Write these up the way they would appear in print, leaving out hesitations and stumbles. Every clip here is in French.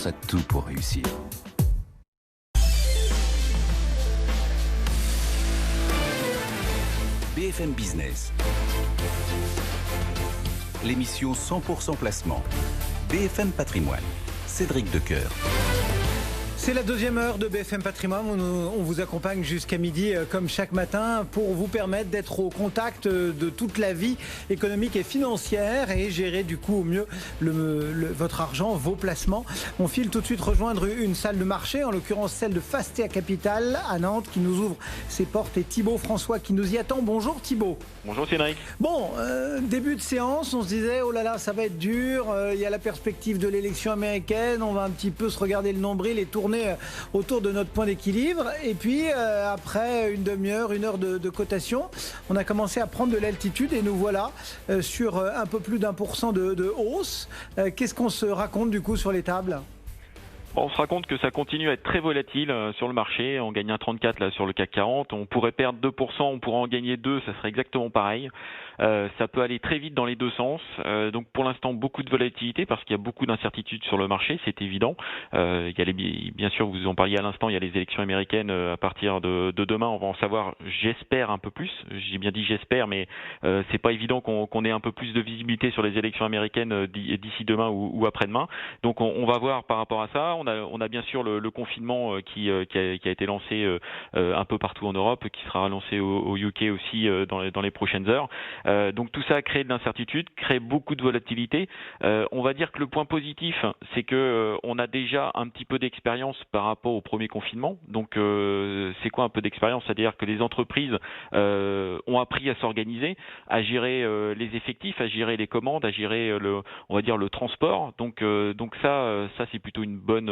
a tout pour réussir. BFM Business. L'émission 100% placement. BFM Patrimoine. Cédric Decoeur. C'est la deuxième heure de BFM Patrimoine. On vous accompagne jusqu'à midi comme chaque matin pour vous permettre d'être au contact de toute la vie économique et financière et gérer du coup au mieux votre argent, vos placements. On file tout de suite rejoindre une salle de marché, en l'occurrence celle de Fastea Capital à Nantes qui nous ouvre ses portes et Thibaut François qui nous y attend. Bonjour Thibaut. Bonjour Cédric. Bon, début de séance, on se disait oh là là ça va être dur, il y a la perspective de l'élection américaine, on va un petit peu se regarder le nombril et tourner autour de notre point d'équilibre. Et puis après une demi-heure, une heure de cotation, on a commencé à prendre de l'altitude et nous voilà sur un peu plus d'1% de hausse. Qu'est-ce qu'on se raconte du coup sur les tables ? On se raconte que ça continue à être très volatile sur le marché. On gagne 1,34 là sur le CAC 40. On pourrait perdre 2%, on pourrait en gagner 2%, ça serait exactement pareil. Ça peut aller très vite dans les deux sens. Donc pour l'instant, beaucoup de volatilité parce qu'il y a beaucoup d'incertitudes sur le marché, c'est évident. Il y a bien sûr, vous en parliez à l'instant, il y a les élections américaines à partir de demain. On va en savoir, j'espère, un peu plus. J'ai bien dit j'espère, mais c'est pas évident qu'on ait un peu plus de visibilité sur les élections américaines d'ici demain ou après-demain. Donc on va voir par rapport à ça. On a bien sûr le confinement qui a été lancé un peu partout en Europe, qui sera lancé au UK aussi dans les prochaines heures. Donc tout ça crée de l'incertitude, crée beaucoup de volatilité. On va dire que le point positif, c'est que on a déjà un petit peu d'expérience par rapport au premier confinement. Donc c'est quoi un peu d'expérience ? C'est-à-dire que les entreprises ont appris à s'organiser, à gérer les effectifs, à gérer les commandes, à gérer on va dire le transport. Donc ça c'est plutôt une bonne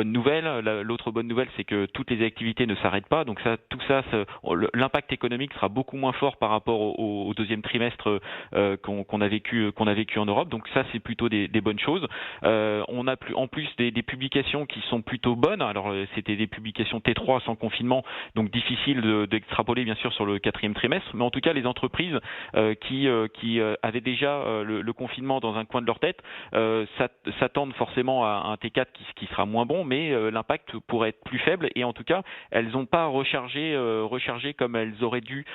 nouvelle. L'autre bonne nouvelle, c'est que toutes les activités ne s'arrêtent pas. Donc l'impact économique sera beaucoup moins fort par rapport au deuxième trimestre qu'on a vécu en Europe. Donc ça, c'est plutôt des bonnes choses. On a en plus des publications qui sont plutôt bonnes. Alors c'était des publications T3 sans confinement, donc difficile d'extrapoler bien sûr sur le quatrième trimestre. Mais en tout cas, les entreprises qui avaient déjà le confinement dans un coin de leur tête s'attendent forcément à un T4 qui sera moins bon, mais l'impact pourrait être plus faible. Et en tout cas, elles n'ont pas rechargé comme elles auraient dû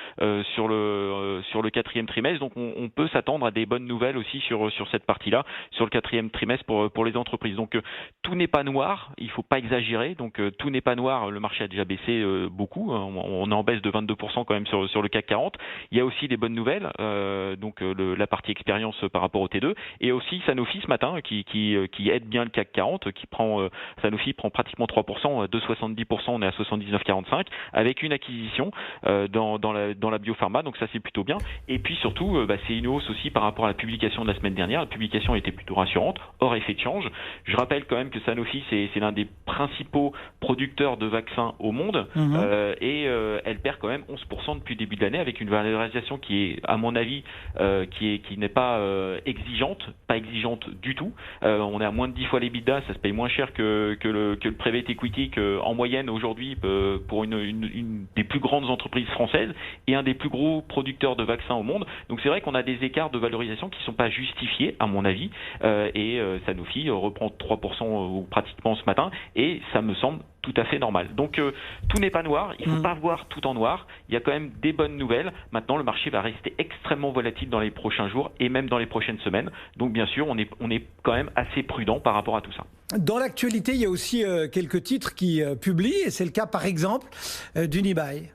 sur le quatrième trimestre. Donc on peut s'attendre à des bonnes nouvelles aussi sur cette partie-là, sur le quatrième trimestre pour les entreprises. Donc tout n'est pas noir, il ne faut pas exagérer. Donc tout n'est pas noir, le marché a déjà baissé beaucoup. On est en baisse de 22% quand même sur le CAC 40. Il y a aussi des bonnes nouvelles, donc la partie expérience par rapport au T2, et aussi Sanofi ce matin qui aide bien le CAC 40, Sanofi prend pratiquement 3%, de 70%, on est à 79,45, avec une acquisition dans la biopharma, donc ça c'est plutôt bien. Et puis surtout, c'est une hausse aussi par rapport à la publication de la semaine dernière. La publication était plutôt rassurante, hors effet de change. Je rappelle quand même que Sanofi, c'est l'un des principaux producteurs de vaccins au monde, et elle perd quand même 11% depuis le début de l'année, avec une valorisation qui est, à mon avis, qui n'est pas exigeante du tout. On est à moins de 10 fois l'EBITDA, ça se paye moins cher que le private equity en moyenne aujourd'hui pour une des plus grandes entreprises françaises et un des plus gros producteurs de vaccins au monde. Donc c'est vrai qu'on a des écarts de valorisation qui ne sont pas justifiés à mon avis, et Sanofi reprend 3% ou pratiquement ce matin, et ça me semble tout à fait normal. Donc tout n'est pas noir, il ne faut pas voir tout en noir, il y a quand même des bonnes nouvelles. Maintenant le marché va rester extrêmement volatile dans les prochains jours et même dans les prochaines semaines. Donc bien sûr on est quand même assez prudent par rapport à tout ça. Dans l'actualité, il y a aussi quelques titres qui publient, et c'est le cas par exemple d'Unibail.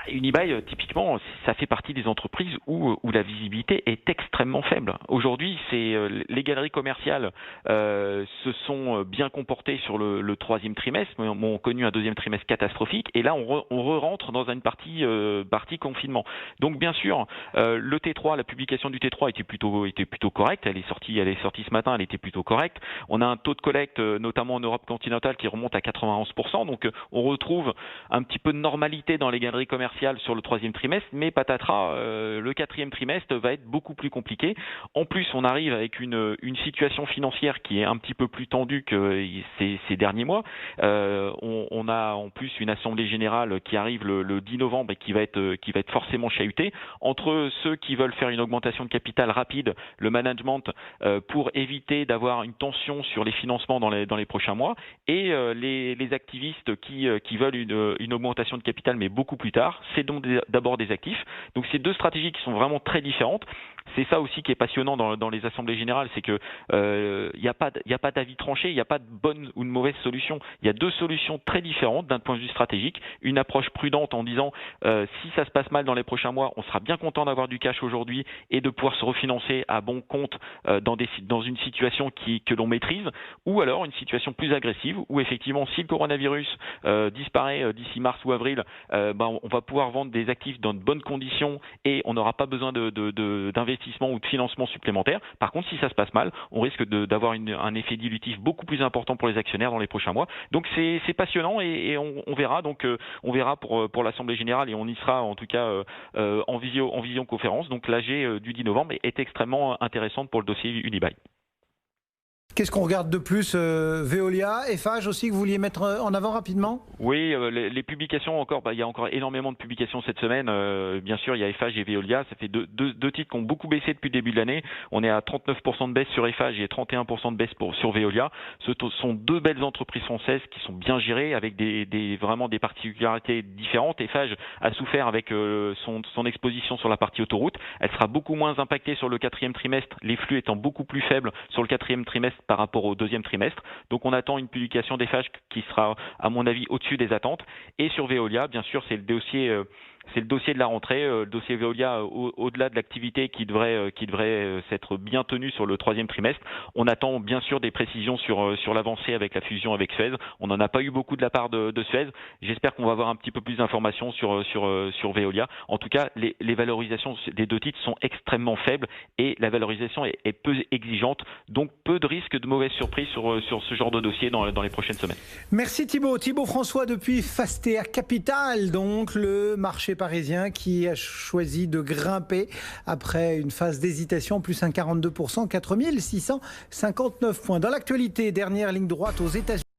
Unibail, typiquement, ça fait partie des entreprises où la visibilité est extrêmement faible. Aujourd'hui, les galeries commerciales se sont bien comportées sur le troisième trimestre, mais ont connu un deuxième trimestre catastrophique. Et là, on rentre dans une partie confinement. Donc, bien sûr, le T3, la publication du T3 était plutôt correcte. Elle est sortie ce matin, elle était plutôt correcte. On a un taux de collecte, notamment en Europe continentale, qui remonte à 91%. Donc, on retrouve un petit peu de normalité dans les galeries commerciales commercial sur le troisième trimestre, mais patatras, le quatrième trimestre va être beaucoup plus compliqué. En plus, on arrive avec une situation financière qui est un petit peu plus tendue que ces derniers mois. On a en plus une assemblée générale qui arrive le 10 novembre et qui va être forcément chahutée. Entre ceux qui veulent faire une augmentation de capital rapide, le management, pour éviter d'avoir une tension sur les financements dans les prochains mois, et les activistes qui veulent une augmentation de capital mais beaucoup plus tard, c'est donc d'abord des actifs. Donc c'est deux stratégies qui sont vraiment très différentes. C'est ça aussi qui est passionnant dans les assemblées générales, c'est que il n'y a pas d'avis tranché, il n'y a pas de bonne ou de mauvaise solution. Il y a deux solutions très différentes d'un point de vue stratégique. Une approche prudente en disant si ça se passe mal dans les prochains mois, on sera bien content d'avoir du cash aujourd'hui et de pouvoir se refinancer à bon compte dans une situation que l'on maîtrise, ou alors une situation plus agressive où effectivement si le coronavirus disparaît d'ici mars ou avril, on va pouvoir vendre des actifs dans de bonnes conditions et on n'aura pas besoin d'investissement ou de financement supplémentaire. Par contre, si ça se passe mal, on risque d'avoir un effet dilutif beaucoup plus important pour les actionnaires dans les prochains mois. Donc c'est passionnant et on verra. Donc on verra pour l'Assemblée générale et on y sera en tout cas en visioconférence. Donc l'AG du 10 novembre est extrêmement intéressante pour le dossier Unibail. Qu'est-ce qu'on regarde de plus Veolia, Eiffage aussi que vous vouliez mettre en avant rapidement? Oui, les publications encore, il y a encore énormément de publications cette semaine. Bien sûr, il y a Eiffage et Veolia. Ça fait deux titres qui ont beaucoup baissé depuis le début de l'année. On est à 39% de baisse sur Eiffage et 31% de baisse sur Veolia. Ce sont deux belles entreprises françaises qui sont bien gérées avec vraiment des particularités différentes. Eiffage a souffert avec son exposition sur la partie autoroute. Elle sera beaucoup moins impactée sur le quatrième trimestre, les flux étant beaucoup plus faibles sur le quatrième trimestre par rapport au deuxième trimestre. Donc on attend une publication d'Eiffage qui sera, à mon avis, au-dessus des attentes. Et sur Veolia, bien sûr, c'est le dossier de la rentrée, le dossier Veolia au-delà de l'activité qui devrait s'être bien tenue sur le troisième trimestre. On attend bien sûr des précisions sur l'avancée avec la fusion avec Suez. On n'en a pas eu beaucoup de la part de Suez. J'espère qu'on va avoir un petit peu plus d'informations sur Veolia. En tout cas, les valorisations des deux titres sont extrêmement faibles et la valorisation est peu exigeante. Donc peu de risques de mauvaises surprises sur ce genre de dossier dans les prochaines semaines. Merci Thibaut. Thibaut François depuis Fastea Capital, donc le marché parisien qui a choisi de grimper après une phase d'hésitation, plus un 42%, 4659 points. Dans l'actualité, dernière ligne droite aux États-Unis.